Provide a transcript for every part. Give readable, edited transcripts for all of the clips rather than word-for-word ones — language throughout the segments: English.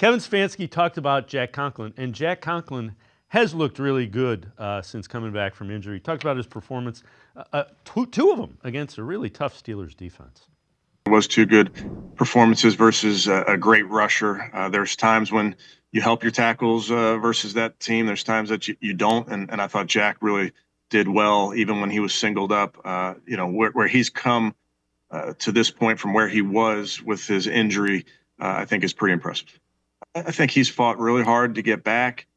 Kevin Stefanski talked about Jack Conklin, and Jack Conklin has looked really good since coming back from injury. He talked about his performance, two of them against a really tough Steelers defense. It was two good performances versus a great rusher. There's times when you help your tackles versus that team. There's times that you don't, and I thought Jack really did well, even when he was singled up. Where he's come to this point from where he was with his injury, I think is pretty impressive. I think he's fought really hard to get back,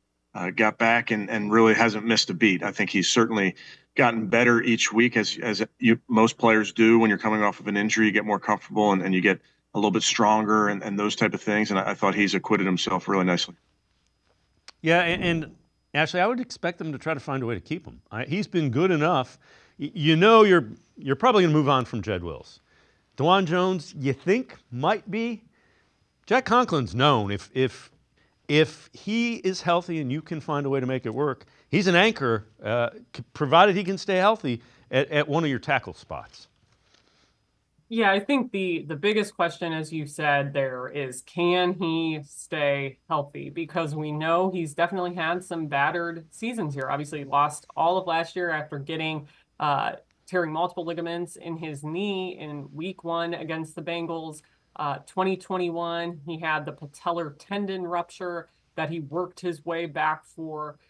got back, and really hasn't missed a beat. I think he's certainly gotten better each week, as most players do when you're coming off of an injury. You get more comfortable and you get a little bit stronger and those type of things. And I thought he's acquitted himself really nicely. Yeah, and Ashley, I would expect them to try to find a way to keep him. He's been good enough. You're probably going to move on from Jed Wills. DeJuan Jones, you think might be. Jack Conklin's known if he is healthy and you can find a way to make it work, he's an anchor, provided he can stay healthy at one of your tackle spots. Yeah, I think the biggest question, as you said there, is can he stay healthy? Because we know he's definitely had some battered seasons here. Obviously, he lost all of last year after getting tearing multiple ligaments in his knee in week 1 against the Bengals. 2021, he had the patellar tendon rupture that he worked his way back for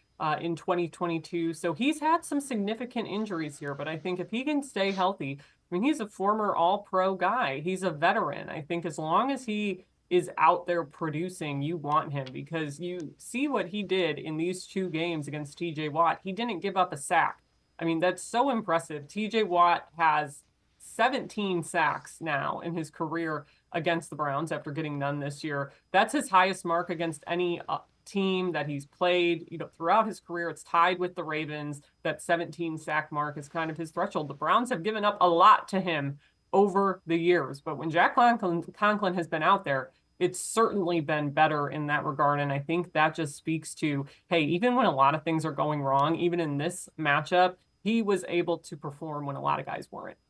in 2022. So he's had some significant injuries here, but I think if he can stay healthy, I mean, he's a former all-pro guy. He's a veteran. I think as long as he is out there producing, you want him because you see what he did in these 2 games against TJ Watt. He didn't give up a sack. I mean, that's so impressive. TJ Watt has 17 sacks now in his career against the Browns after getting none this year. That's his highest mark against any team that he's played, throughout his career. It's tied with the Ravens. That 17 sack mark is kind of his threshold. The Browns have given up a lot to him over the years, but when Jack Conklin has been out there, it's certainly been better in that regard. And I think that just speaks to, hey, even when a lot of things are going wrong, even in this matchup, he was able to perform when a lot of guys weren't.